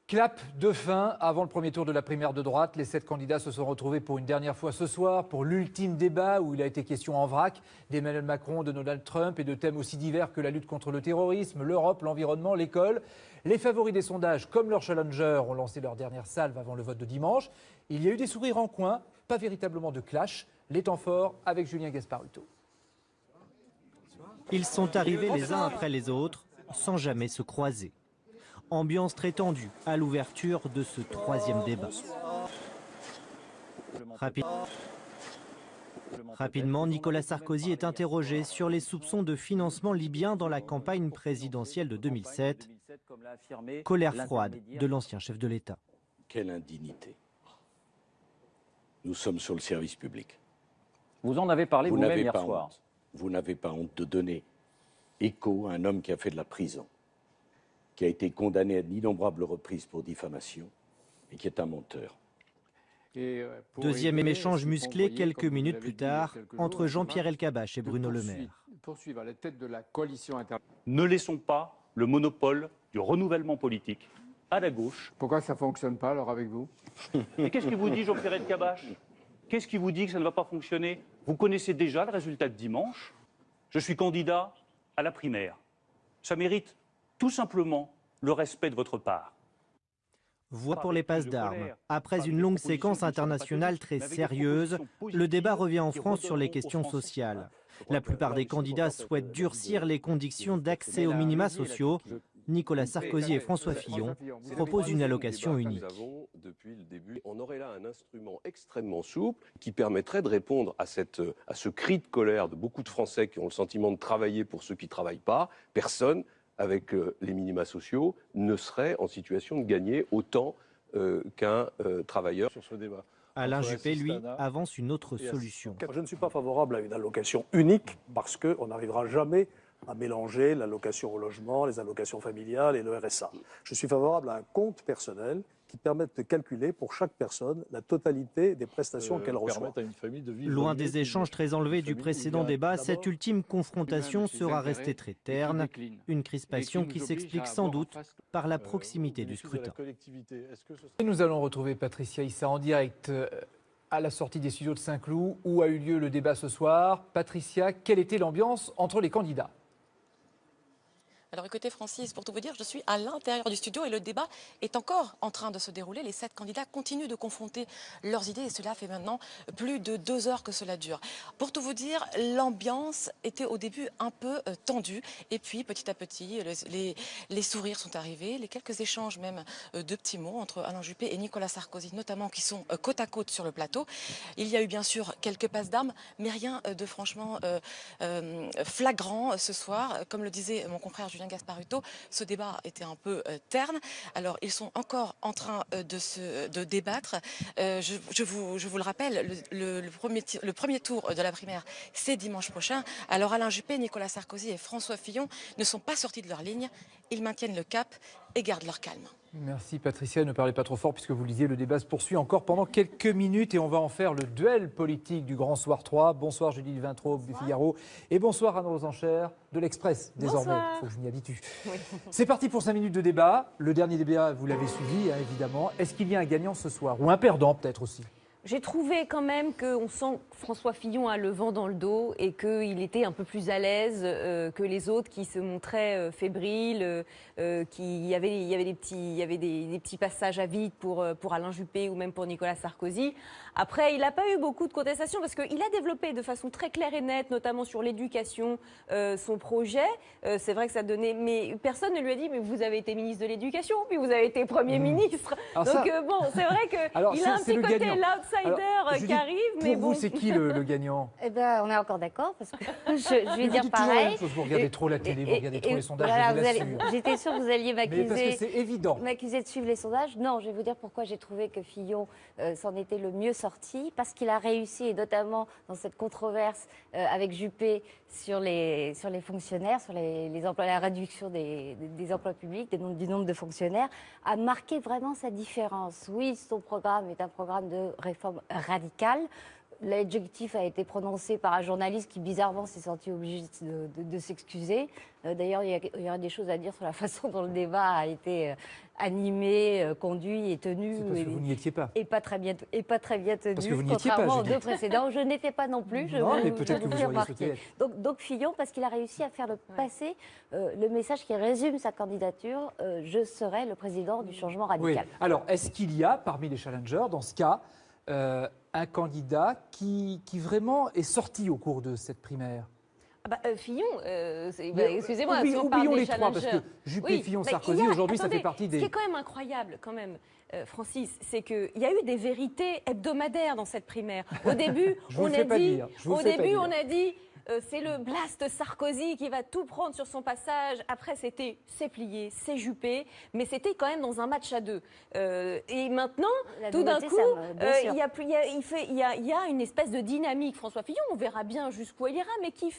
Clap de fin avant le premier tour de la primaire de droite. Les 7 candidats se sont retrouvés pour une dernière fois ce soir pour l'ultime débat où il a été question en vrac d'Emmanuel Macron, de Donald Trump et de thèmes aussi divers que la lutte contre le terrorisme, l'Europe, l'environnement, l'école. Les favoris des sondages, comme leurs challengers, ont lancé leur dernière salve avant le vote de dimanche. Il y a eu des sourires en coin, pas véritablement de clash. Les temps forts avec Julien Gasparuto. Ils sont arrivés les uns après les autres, sans jamais se croiser. Ambiance très tendue à l'ouverture de ce troisième débat. Rapidement, Nicolas Sarkozy est interrogé sur les soupçons de financement libyen dans la campagne présidentielle de 2007. Colère froide de l'ancien chef de l'État. Quelle indignité. Nous sommes sur le service public. Vous en avez parlé vous-même hier soir. Vous n'avez pas honte de donner écho à un homme qui a fait de la prison, qui a été condamné à d'innombrables reprises pour diffamation et qui est un menteur. Deuxième échange musclé quelques minutes plus tard entre Jean-Pierre Elkabbach et Bruno Le Maire. Ne laissons pas le monopole du renouvellement politique à la gauche. Pourquoi ça ne fonctionne pas alors avec vous? Et qu'est-ce qui vous dit, Jean-Pierre Elkabbach? Qu'est-ce qui vous dit que ça ne va pas fonctionner? Vous connaissez déjà le résultat de dimanche. Je suis candidat à la primaire. Ça mérite tout simplement le respect de votre part. Voix pour les passes d'armes. Après une longue séquence internationale très sérieuse, le débat revient en France sur les questions sociales. La plupart des candidats souhaitent durcir les conditions d'accès aux minima sociaux. Nicolas Sarkozy et François Fillon proposent une allocation unique. Depuis le début, on aurait là un instrument extrêmement souple qui permettrait de répondre à ce cri de colère de beaucoup de Français qui ont le sentiment de travailler pour ceux qui ne travaillent pas. Personne, avec les minima sociaux, ne serait en situation de gagner autant qu'un travailleur sur ce débat. Alain Juppé, lui, avance une autre solution. Je ne suis pas favorable à une allocation unique parce qu'on n'arrivera jamais à mélanger l'allocation au logement, les allocations familiales et le RSA. Je suis favorable à un compte personnel qui permette de calculer pour chaque personne la totalité des prestations qu'elle reçoit. Loin des échanges très enlevés du précédent débat, cette ultime confrontation sera restée très terne. Une crispation qui s'explique sans doute par la proximité du scrutin. Et nous allons retrouver Patricia Issa en direct à la sortie des studios de Saint-Cloud où a eu lieu le débat ce soir. Patricia, quelle était l'ambiance entre les candidats ? Alors écoutez Francis, pour tout vous dire, je suis à l'intérieur du studio et le débat est encore en train de se dérouler. Les 7 candidats continuent de confronter leurs idées et cela fait maintenant plus de 2 heures que cela dure. Pour tout vous dire, l'ambiance était au début un peu tendue et puis petit à petit, les sourires sont arrivés, les quelques échanges même de petits mots entre Alain Juppé et Nicolas Sarkozy notamment qui sont côte à côte sur le plateau. Il y a eu bien sûr quelques passes d'armes mais rien de franchement flagrant ce soir. Comme le disait mon confrère Julien Gasparuto, ce débat était un peu terne. Alors, ils sont encore en train de débattre. Je vous le rappelle, le premier tour de la primaire, c'est dimanche prochain. Alors, Alain Juppé, Nicolas Sarkozy et François Fillon ne sont pas sortis de leur ligne. Ils maintiennent le cap et gardent leur calme. Merci Patricia, ne parlez pas trop fort puisque vous le disiez, le débat se poursuit encore pendant quelques minutes et on va en faire le duel politique du Grand Soir 3. Bonsoir Judith Vintraube du Figaro et bonsoir Anne Rosenchère de l'Express désormais, il faut que je m'y habitue. Oui. C'est parti pour 5 minutes de débat. Le dernier débat, vous l'avez suivi hein, évidemment. Est-ce qu'il y a un gagnant ce soir ou un perdant peut-être aussi ? J'ai trouvé quand même qu'on sent que François Fillon a le vent dans le dos et qu'il était un peu plus à l'aise que les autres qui se montraient fébriles, il y avait des petits passages à vide pour Alain Juppé ou même pour Nicolas Sarkozy. Après, il n'a pas eu beaucoup de contestations parce qu'il a développé de façon très claire et nette, notamment sur l'éducation, son projet. C'est vrai que ça donnait... Mais personne ne lui a dit « mais vous avez été ministre de l'Éducation, puis vous avez été Premier ministre ». Donc bon, c'est vrai qu'il a un petit côté l'outsider qui arrive. Mais pour vous, c'est qui le gagnant ? Eh ben, on est encore d'accord parce que je vais dire pareil. Vous regardez trop la télé, vous regardez trop les sondages. Voilà, j'étais sûre que vous alliez m'accuser. Parce que c'est évident. M'accuser de suivre les sondages. Non, je vais vous dire pourquoi j'ai trouvé que Fillon s'en était le mieux sorti. Parce qu'il a réussi, et notamment dans cette controverse avec Juppé sur les fonctionnaires, sur les emplois, la réduction des emplois publics, du nombre de fonctionnaires, à marquer vraiment sa différence. Oui, son programme est un programme de réforme radicale. L'adjectif a été prononcé par un journaliste qui, bizarrement, s'est senti obligé de s'excuser. D'ailleurs, il y aurait des choses à dire sur la façon dont le débat a été animé, conduit et tenu. C'est parce que vous n'y étiez pas. Et pas très bien tenu, Parce que vous n'y étiez pas, contrairement aux deux précédents. Je n'étais pas non plus. Non, mais peut-être que vous auriez souhaité être. Donc Fillon, parce qu'il a réussi à faire passer le message qui résume sa candidature, je serai le président du changement radical. Oui. Alors, est-ce qu'il y a, parmi les challengers, dans ce cas, un candidat qui vraiment est sorti au cours de cette primaire? Fillon, excusez-moi, si on parle oublions des les trois, parce que Juppé, Fillon, Sarkozy, aujourd'hui, ça fait partie des... Ce qui est quand même incroyable, quand même, Francis, c'est qu'il y a eu des vérités hebdomadaires dans cette primaire. Au début, on a dit... c'est le blast Sarkozy qui va tout prendre sur son passage. Après, c'était c'est plié, c'est Juppé, mais c'était quand même dans un match à deux. Et maintenant, tout d'un coup, il y a une espèce de dynamique. François Fillon, on verra bien jusqu'où il ira, mais qui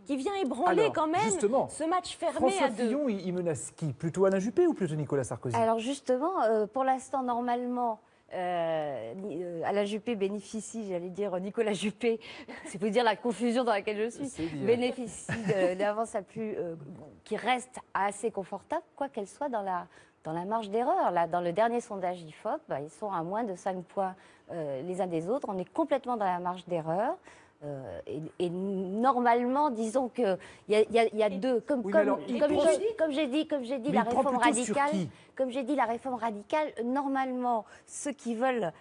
vient ébranler quand même ce match fermé à deux. François Fillon, il menace qui? Plutôt Alain Juppé ou plutôt Nicolas Sarkozy? Alors justement, pour l'instant, normalement... Alain Juppé bénéficie, j'allais dire Nicolas Juppé, c'est pour dire la confusion dans laquelle je suis, bénéficie d'avance qui reste assez confortable, quoi qu'elle soit dans la marge d'erreur. Là, dans le dernier sondage IFOP, ils sont à moins de 5 points les uns des autres. On est complètement dans la marge d'erreur. Et normalement, disons qu'il y a deux, comme j'ai dit, la réforme radicale. Comme j'ai dit, la réforme radicale, normalement, ceux qui veulent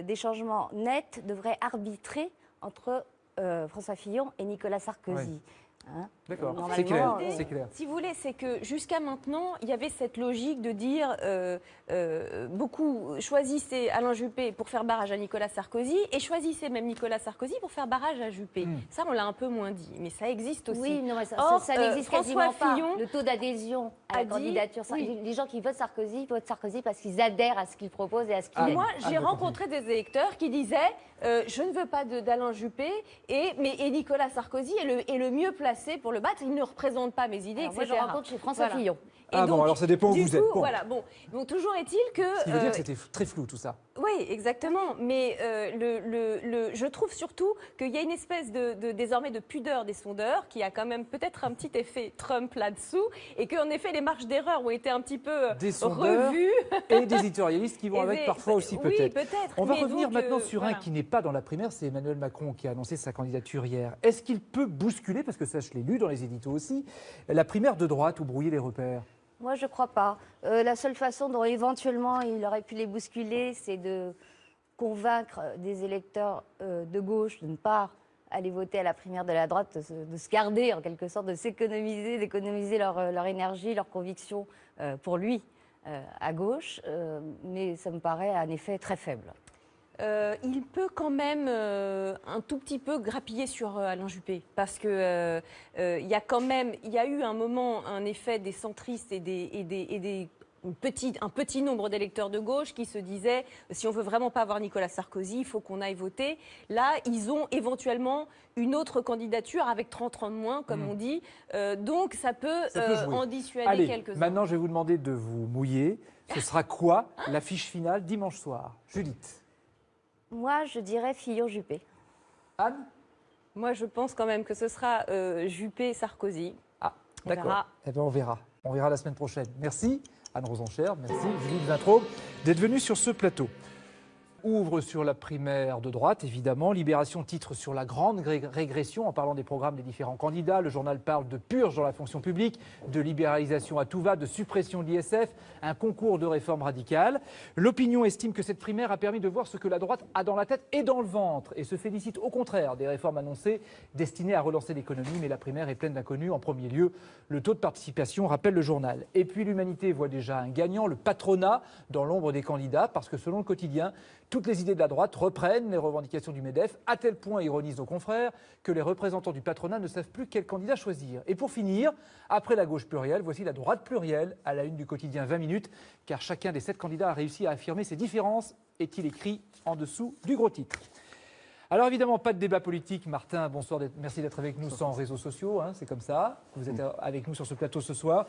des changements nets devraient arbitrer entre François Fillon et Nicolas Sarkozy. Hein, d'accord, c'est clair, c'est clair. Si vous voulez, c'est que jusqu'à maintenant, il y avait cette logique de dire beaucoup choisissaient Alain Juppé pour faire barrage à Nicolas Sarkozy et choisissaient même Nicolas Sarkozy pour faire barrage à Juppé. Ça, on l'a un peu moins dit, mais ça existe aussi. Oui, non, mais ça n'existe quasiment pas. Le taux d'adhésion à la candidature, les gens qui votent Sarkozy parce qu'ils adhèrent à ce qu'il propose et à ce qu'il est. Moi, j'ai rencontré des électeurs qui disaient je ne veux pas d'Alain Juppé et Nicolas Sarkozy est le mieux placé pour le battre. Il ne représente pas mes idées, etc. Moi, je rencontre chez François Fillon. Alors ça dépend où vous êtes. Bon. Voilà, bon, toujours est-il que... Ce qui veut dire que c'était très flou tout ça. Oui, exactement. Mais je trouve surtout qu'il y a une espèce désormais de pudeur des sondeurs qui a quand même peut-être un petit effet Trump là-dessous et qu'en effet les marges d'erreur ont été un petit peu revues. Et des éditorialistes qui vont avec parfois aussi peut-être. Oui, peut-être. On va revenir maintenant sur un qui n'est pas dans la primaire, c'est Emmanuel Macron qui a annoncé sa candidature hier. Est-ce qu'il peut bousculer, parce que ça je l'ai lu dans les éditos aussi, la primaire de droite ou brouiller les repères? Moi, je ne crois pas. La seule façon dont éventuellement il aurait pu les bousculer, c'est de convaincre des électeurs de gauche de ne pas aller voter à la primaire de la droite, de se garder en quelque sorte, d'économiser leur énergie, leur conviction pour lui à gauche. Mais ça me paraît un effet très faible. Il peut quand même un tout petit peu grappiller sur Alain Juppé parce que il y a eu un moment un effet des centristes et un petit nombre d'électeurs de gauche qui se disaient si on veut vraiment pas avoir Nicolas Sarkozy, il faut qu'on aille voter. Là, ils ont éventuellement une autre candidature avec 30 ans de moins, comme on dit. Donc ça peut en dissuader quelques-uns. Maintenant, je vais vous demander de vous mouiller. Ce sera quoi l'affiche finale dimanche soir? Judith? Moi, je dirais Fillon-Juppé. Anne? Moi, je pense quand même que ce sera Juppé-Sarkozy. Ah, d'accord. Eh bien, on verra. On verra la semaine prochaine. Merci, Anne Rosenchère. Merci, Judith Vintraube, d'être venue sur ce plateau. Ouvre sur la primaire de droite, évidemment. Libération titre sur la grande régression en parlant des programmes des différents candidats. Le journal parle de purge dans la fonction publique, de libéralisation à tout va, de suppression de l'ISF, un concours de réforme radicale. L'opinion estime que cette primaire a permis de voir ce que la droite a dans la tête et dans le ventre et se félicite au contraire des réformes annoncées destinées à relancer l'économie. Mais la primaire est pleine d'inconnus. En premier lieu, le taux de participation, rappelle le journal. Et puis l'Humanité voit déjà un gagnant, le patronat, dans l'ombre des candidats, parce que selon le quotidien, toutes les idées de la droite reprennent les revendications du MEDEF, à tel point, ironisent nos confrères, que les représentants du patronat ne savent plus quel candidat choisir. Et pour finir, après la gauche plurielle, voici la droite plurielle, à la une du quotidien 20 minutes, car chacun des 7 candidats a réussi à affirmer ses différences, est-il écrit en dessous du gros titre. Alors évidemment, pas de débat politique. Martin, bonsoir, merci d'être avec nous sans réseaux sociaux, hein, c'est comme ça. Vous êtes avec nous sur ce plateau ce soir.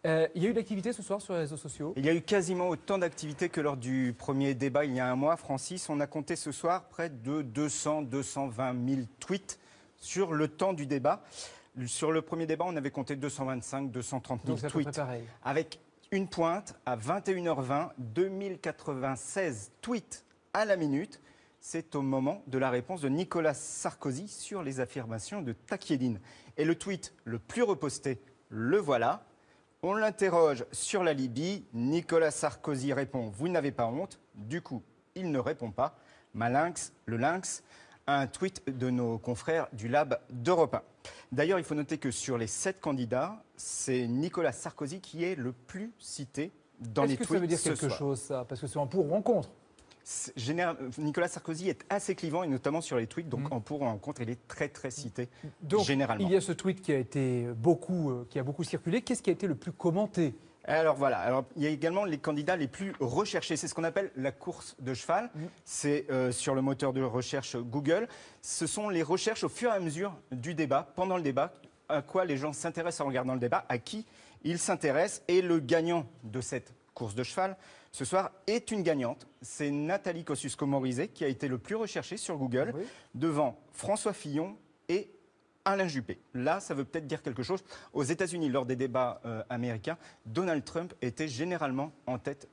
Il y a eu de l'activité ce soir sur les réseaux sociaux? Il y a eu quasiment autant d'activité que lors du premier débat il y a un mois. Francis, on a compté ce soir près de 200-220 000 tweets sur le temps du débat. Sur le premier débat, on avait compté 225-230 000 tweets. Avec une pointe à 21h20, 2096 tweets à la minute. C'est au moment de la réponse de Nicolas Sarkozy sur les affirmations de Takieddine. Et le tweet le plus reposté, le voilà. On l'interroge sur la Libye. Nicolas Sarkozy répond « Vous n'avez pas honte ». Du coup, il ne répond pas. Le lynx, un tweet de nos confrères du Lab d'Europe 1. D'ailleurs, il faut noter que sur les 7 candidats, c'est Nicolas Sarkozy qui est le plus cité dans les tweets. Est-ce que ça veut dire quelque chose, ça? Parce que c'est en pour ou en contre. Nicolas Sarkozy est assez clivant, et notamment sur les tweets, donc en pour ou en contre, il est très très cité, donc, généralement. Il y a ce tweet qui a beaucoup circulé. Qu'est-ce qui a été le plus commenté? Alors voilà, il y a également les candidats les plus recherchés. C'est ce qu'on appelle la course de cheval. C'est sur le moteur de recherche Google. Ce sont les recherches au fur et à mesure du débat, pendant le débat, à quoi les gens s'intéressent en regardant le débat, à qui ils s'intéressent. Et le gagnant de cette course de cheval, ce soir, est une gagnante. C'est Nathalie Kosciusko-Morizet qui a été le plus recherché sur Google, devant François Fillon et Alain Juppé. Là, ça veut peut-être dire quelque chose. Aux États-Unis, lors des débats américains, Donald Trump était généralement en tête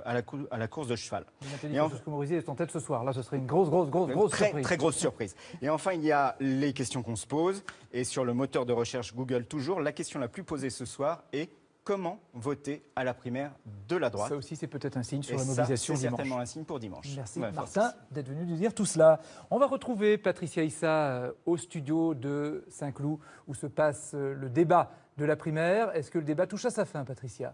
à la course de cheval. Nathalie Kosciusko-Morizet est en tête ce soir. Là, ce serait une grosse surprise. Très grosse surprise. Et enfin, il y a les questions qu'on se pose. Et sur le moteur de recherche Google, toujours, la question la plus posée ce soir est: comment voter à la primaire de la droite? Ça aussi, c'est peut-être un signe sur la mobilisation dimanche. C'est certainement un signe pour dimanche. Merci Martin d'être venu nous dire tout cela. On va retrouver Patricia Issa au studio de Saint-Cloud où se passe le débat de la primaire. Est-ce que le débat touche à sa fin, Patricia?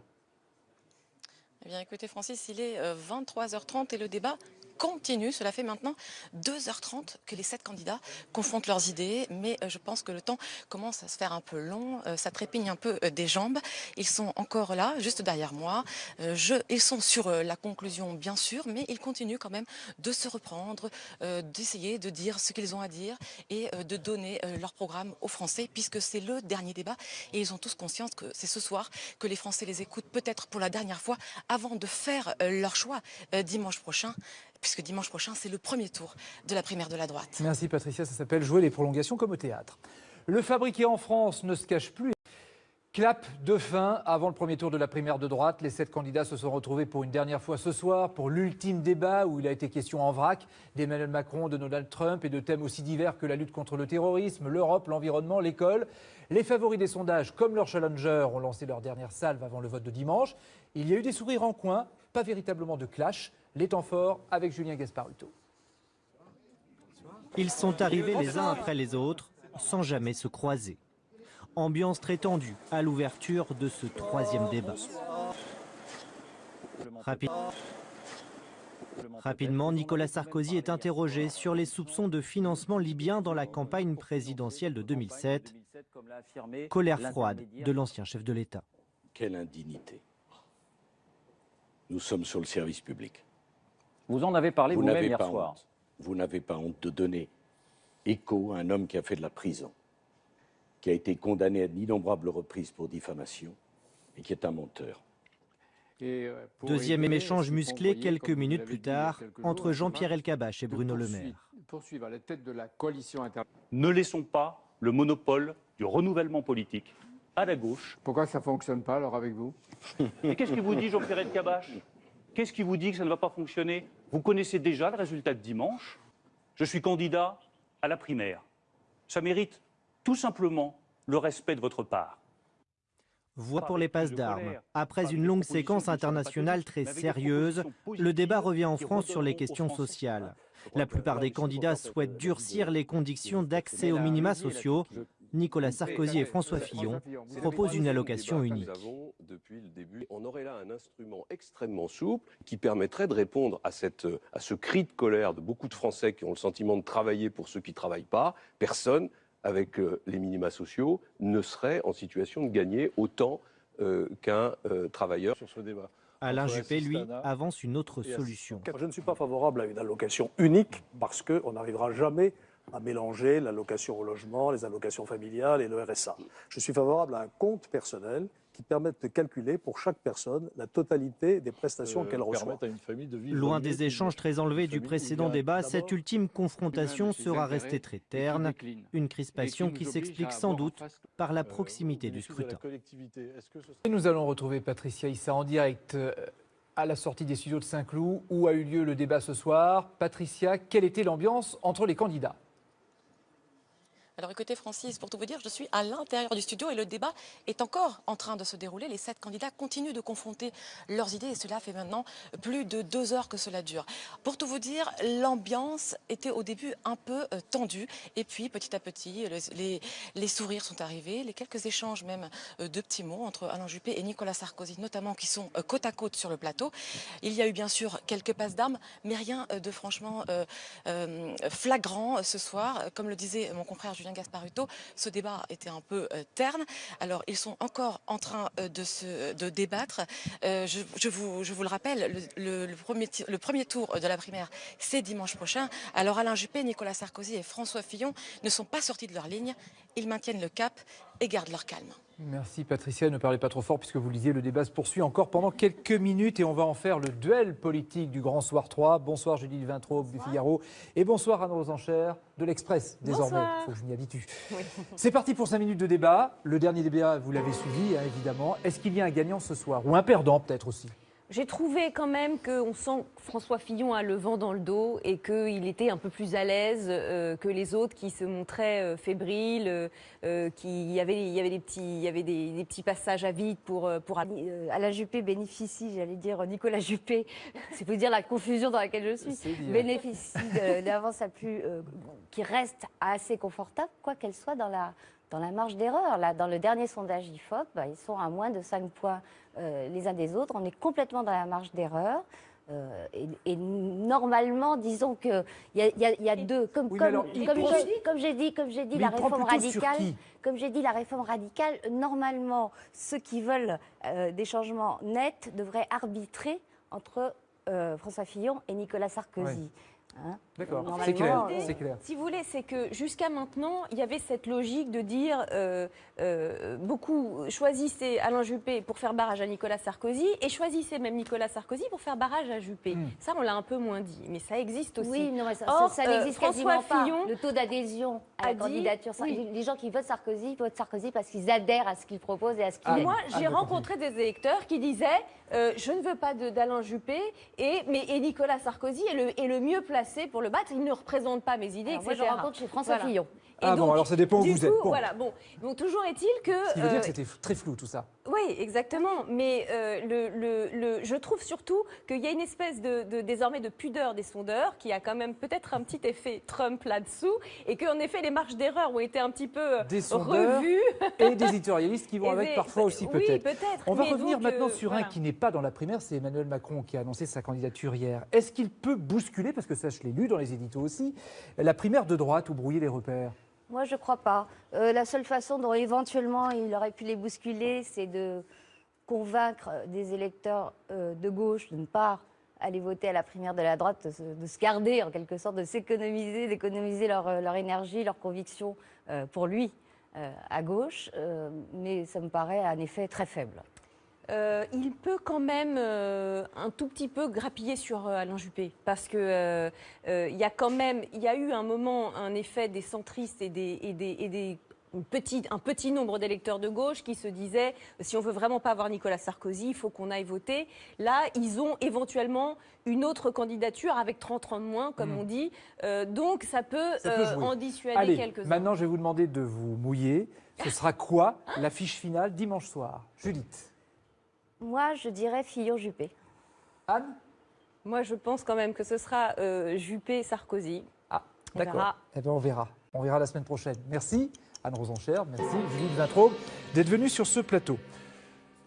Eh bien, écoutez, Francis, il est 23h30 et le débat continue. Cela fait maintenant 2h30 que les 7 candidats confrontent leurs idées, mais je pense que le temps commence à se faire un peu long, ça trépigne un peu des jambes. Ils sont encore là, juste derrière moi. Ils sont sur la conclusion, bien sûr, mais ils continuent quand même de se reprendre, d'essayer de dire ce qu'ils ont à dire et de donner leur programme aux Français, puisque c'est le dernier débat et ils ont tous conscience que c'est ce soir que les Français les écoutent peut-être pour la dernière fois avant de faire leur choix dimanche prochain. Puisque dimanche prochain, c'est le premier tour de la primaire de la droite. Merci Patricia, ça s'appelle jouer les prolongations comme au théâtre. Le fabriqué en France ne se cache plus. Clap de fin avant le premier tour de la primaire de droite. Les 7 candidats se sont retrouvés pour une dernière fois ce soir pour l'ultime débat où il a été question en vrac d'Emmanuel Macron, de Donald Trump et de thèmes aussi divers que la lutte contre le terrorisme, l'Europe, l'environnement, l'école. Les favoris des sondages, comme leurs challengers, ont lancé leur dernière salve avant le vote de dimanche. Il y a eu des sourires en coin, pas véritablement de clash. Les temps forts avec Julien Gasparuto. Ils sont arrivés les uns après les autres, sans jamais se croiser. Ambiance très tendue à l'ouverture de ce 3e débat. Rapidement, Nicolas Sarkozy est interrogé sur les soupçons de financement libyen dans la campagne présidentielle de 2007. Colère froide de l'ancien chef de l'État. Quelle indignité. Nous sommes sur le service public. Vous en avez parlé vous-même hier soir. Vous n'avez pas honte de donner écho à un homme qui a fait de la prison, qui a été condamné à d'innombrables reprises pour diffamation et qui est un menteur. Deuxième échange musclé quelques minutes plus tard entre Jean-Pierre Elkabbach et Bruno Le Maire. Poursuivre à la tête de la coalition Ne laissons pas le monopole du renouvellement politique à la gauche. Pourquoi ça ne fonctionne pas alors avec vous? Et qu'est-ce qui vous dit, Jean-Pierre Elkabbach? Qu'est-ce qui vous dit que ça ne va pas fonctionner? Vous connaissez déjà le résultat de dimanche. Je suis candidat à la primaire. Ça mérite tout simplement le respect de votre part. Voix pour les passes d'armes. Après une longue séquence internationale très sérieuse, le débat revient en France sur les questions sociales. La plupart des candidats souhaitent durcir les conditions d'accès aux minima sociaux. Nicolas Sarkozy et François Fillon proposent une allocation unique. Depuis le début, on aurait là un instrument extrêmement souple qui permettrait de répondre à ce cri de colère de beaucoup de Français qui ont le sentiment de travailler pour ceux qui ne travaillent pas. Personne, avec les minima sociaux, ne serait en situation de gagner autant qu'un travailleur sur ce débat. Alain Juppé, lui, avance une autre solution. Je ne suis pas favorable à une allocation unique parce qu'on n'arrivera jamais à mélanger l'allocation au logement, les allocations familiales et le RSA. Je suis favorable à un compte personnel qui permettent de calculer pour chaque personne la totalité des prestations qu'elle reçoit. Loin des échanges très enlevés du précédent débat, cette ultime confrontation sera restée très terne. Une crispation qui s'explique sans doute par la proximité du scrutin. Et nous allons retrouver Patricia Issa en direct à la sortie des studios de Saint-Cloud où a eu lieu le débat ce soir. Patricia, quelle était l'ambiance entre les candidats ? Alors écoutez Francis, pour tout vous dire, je suis à l'intérieur du studio et le débat est encore en train de se dérouler. Les 7 candidats continuent de confronter leurs idées et cela fait maintenant plus de 2 heures que cela dure. Pour tout vous dire, l'ambiance était au début un peu tendue et puis petit à petit, les sourires sont arrivés, les quelques échanges même de petits mots entre Alain Juppé et Nicolas Sarkozy notamment qui sont côte à côte sur le plateau. Il y a eu bien sûr quelques passes d'armes mais rien de franchement flagrant ce soir. Comme le disait mon confrère Julien Gasparuto, ce débat était un peu terne. Alors, ils sont encore en train de débattre. Je vous le rappelle, le premier tour de la primaire, c'est dimanche prochain. Alors, Alain Juppé, Nicolas Sarkozy et François Fillon ne sont pas sortis de leur ligne. Ils maintiennent le cap et gardent leur calme. Merci Patricia, ne parlez pas trop fort puisque vous le disiez, le débat se poursuit encore pendant quelques minutes et on va en faire le duel politique du Grand Soir 3. Bonsoir Judith Vintraube du Figaro et bonsoir Anne Rosenchère de l'Express désormais, il faut que je m'y habitue. Oui. C'est parti pour 5 minutes de débat. Le dernier débat, vous l'avez suivi évidemment. Est-ce qu'il y a un gagnant ce soir ou un perdant peut-être aussi ? J'ai trouvé quand même qu'on sent que François Fillon a le vent dans le dos et qu'il était un peu plus à l'aise que les autres qui se montraient fébriles, il y avait des petits passages à vide pour Alain Juppé bénéficie, j'allais dire Nicolas Juppé, c'est pour dire la confusion dans laquelle je suis, bénéficie d'avance qui reste assez confortable, quoi qu'elle soit dans la marge d'erreur. Là, dans le dernier sondage IFOP, ils sont à moins de 5 points les uns des autres. On est complètement dans la marge d'erreur. Et normalement, disons qu'il y a deux. Comme j'ai dit, la réforme radicale. Comme j'ai dit, la réforme radicale, normalement, ceux qui veulent des changements nets devraient arbitrer entre François Fillon et Nicolas Sarkozy. Hein, d'accord, c'est clair, c'est clair. Si vous voulez, c'est que jusqu'à maintenant, il y avait cette logique de dire beaucoup choisissaient Alain Juppé pour faire barrage à Nicolas Sarkozy et choisissaient même Nicolas Sarkozy pour faire barrage à Juppé. Ça, on l'a un peu moins dit, mais ça existe aussi. Oui, non, mais ça n'existe quasiment pas. Le taux d'adhésion à la candidature, les gens qui votent Sarkozy parce qu'ils adhèrent à ce qu'il propose et à ce qu'il est. Moi, j'ai rencontré des électeurs qui disaient je ne veux pas d'Alain Juppé et Nicolas Sarkozy est le mieux placé pour le battre. Il ne représente pas mes idées, etc. Moi, je rencontre chez François Fillon. Bon, alors ça dépend où vous êtes. Bon. Voilà, bon. Donc, toujours est-il que... Ce qui veut dire que c'était très flou, tout ça. Oui, exactement. Mais je trouve surtout qu'il y a une espèce désormais de pudeur des sondeurs qui a quand même peut-être un petit effet Trump là-dessous et qu'en effet, les marges d'erreur ont été un petit peu revues. Et des éditorialistes qui vont avec parfois aussi, peut-être. Oui, peut-être. On va revenir maintenant sur un qui n'est pas dans la primaire, c'est Emmanuel Macron qui a annoncé sa candidature hier. Est-ce qu'il peut bousculer, parce que ça je l'ai lu dans les éditos aussi, la primaire de droite ou brouiller les repères ? Moi, je ne crois pas. La seule façon dont éventuellement il aurait pu les bousculer, c'est de convaincre des électeurs de gauche de ne pas aller voter à la primaire de la droite, de se garder en quelque sorte, d'économiser leur énergie, leur conviction pour lui à gauche. Mais ça me paraît un effet très faible. Il peut quand même un tout petit peu grappiller sur Alain Juppé parce que il y a eu un moment un effet des centristes et un petit nombre d'électeurs de gauche qui se disaient si on veut vraiment pas avoir Nicolas Sarkozy, il faut qu'on aille voter. Là, ils ont éventuellement une autre candidature avec 30 ans de moins, comme on dit. Donc ça peut en dissuader quelques-uns. Maintenant, je vais vous demander de vous mouiller. Ce sera quoi l'affiche finale dimanche soir, Judith? Moi, je dirais Fillon-Juppé. Anne? Moi, je pense quand même que ce sera Juppé-Sarkozy. Ah, d'accord. Eh bien, on verra. On verra la semaine prochaine. Merci, Anne Rosenchère. Merci, Judith Vintraube, d'être venue sur ce plateau.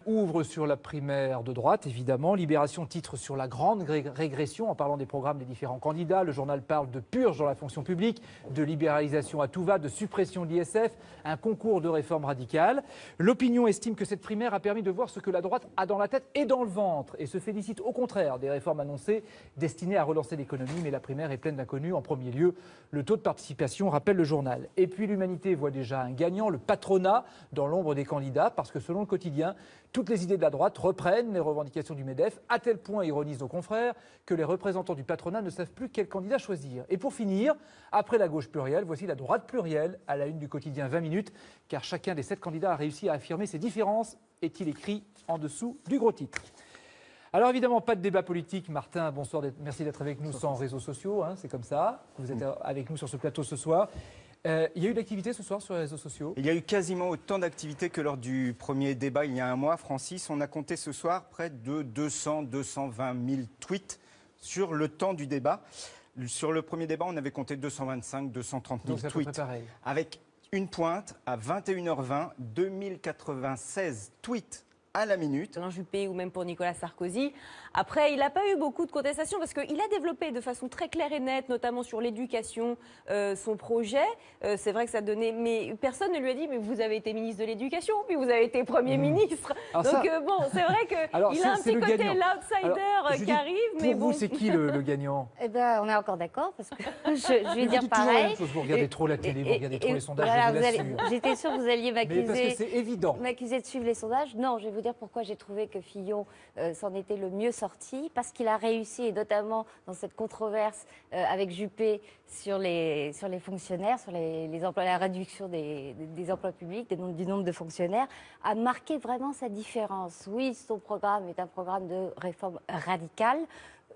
Ouvre sur la primaire de droite, évidemment. Libération titre sur la grande régression en parlant des programmes des différents candidats. Le journal parle de purge dans la fonction publique, de libéralisation à tout va, de suppression de l'ISF, un concours de réforme radicale. L'opinion estime que cette primaire a permis de voir ce que la droite a dans la tête et dans le ventre et se félicite au contraire des réformes annoncées destinées à relancer l'économie. Mais la primaire est pleine d'inconnus. En premier lieu, le taux de participation, rappelle le journal. Et puis l'Humanité voit déjà un gagnant, le patronat, dans l'ombre des candidats, parce que selon le quotidien, Toutes les idées de la droite reprennent les revendications du MEDEF, à tel point, ironisent nos confrères, que les représentants du patronat ne savent plus quel candidat choisir. Et pour finir, après la gauche plurielle, voici la droite plurielle à la une du quotidien 20 minutes, car chacun des 7 candidats a réussi à affirmer ses différences, est-il écrit en dessous du gros titre. Alors évidemment, pas de débat politique. Martin, bonsoir, merci d'être avec nous sans réseaux sociaux, hein, c'est comme ça. Vous êtes avec nous sur ce plateau ce soir. Il y a eu de l'activité ce soir sur les réseaux sociaux? Il y a eu quasiment autant d'activités que lors du premier débat il y a un mois, Francis. On a compté ce soir près de 200-220 000 tweets sur le temps du débat. Sur le premier débat, on avait compté 225-230 000 tweets. Avec une pointe à 21h20, 2096 tweets à la minute. Alain Juppé ou même pour Nicolas Sarkozy. Après, il n'a pas eu beaucoup de contestations parce qu'il a développé de façon très claire et nette, notamment sur l'éducation, son projet. C'est vrai que ça donnait... Mais personne ne lui a dit, mais vous avez été ministre de l'Éducation, puis vous avez été Premier ministre. Alors donc bon, c'est vrai qu'il a un petit côté l'outsider qui arrive. Mais pour vous, c'est qui le gagnant? Eh ben, on est encore d'accord, parce que je vais dire pareil. Vous regardez trop la télé, vous regardez trop les sondages, voilà, je vous l'assure. J'étais sûre que vous alliez m'accuser. Parce que c'est évident. M'accuser de suivre les sondages. Non, je vais vous dire pourquoi j'ai trouvé que Fillon s'en était le mieux sorti, parce qu'il a réussi, et notamment dans cette controverse avec Juppé sur les fonctionnaires, sur les emplois, la réduction des emplois publics, du nombre de fonctionnaires, à marquer vraiment sa différence. Oui, son programme est un programme de réforme radicale.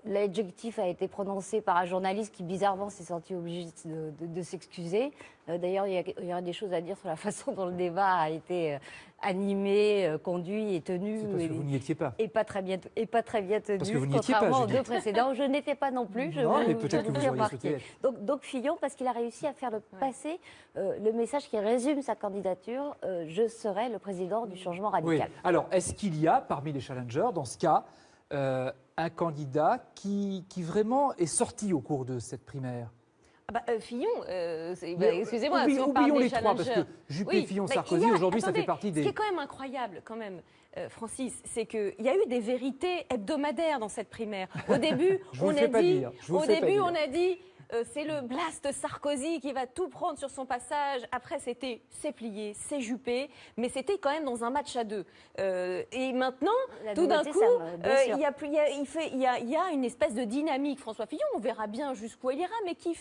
L'adjectif a été prononcé par un journaliste qui, bizarrement, s'est senti obligé de s'excuser. D'ailleurs, il y aura des choses à dire sur la façon dont le débat a été animé, conduit et tenu. C'est parce que vous n'y étiez pas. Et pas très bien tenu, parce que vous n'y étiez pas, contrairement aux deux précédents. Je n'étais pas non plus, mais peut-être que vous auriez souhaité être. Donc Fillon, parce qu'il a réussi à faire passer le message qui résume sa candidature, je serai le président du changement radical. Oui. Alors, est-ce qu'il y a, parmi les challengers, dans ce cas, un candidat qui vraiment est sorti au cours de cette primaire? Fillon, excusez-moi, si on parle oublions des les trois, parce que Juppé, Fillon, Sarkozy, aujourd'hui, ça fait partie des... Ce qui est quand même incroyable, quand même, Francis, c'est qu'il y a eu des vérités hebdomadaires dans cette primaire. Au début, on a dit... c'est le blast Sarkozy qui va tout prendre sur son passage. Après, c'est plié, c'est Juppé, mais c'était quand même dans un match à deux. Et maintenant, tout d'un coup, il y a une espèce de dynamique. François Fillon, on verra bien jusqu'où il ira, mais qui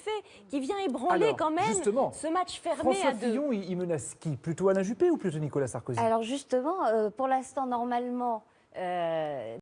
vient ébranler quand même ce match fermé à deux. François Fillon, il menace qui? Plutôt Alain Juppé ou plutôt Nicolas Sarkozy? Alors justement, pour l'instant, normalement...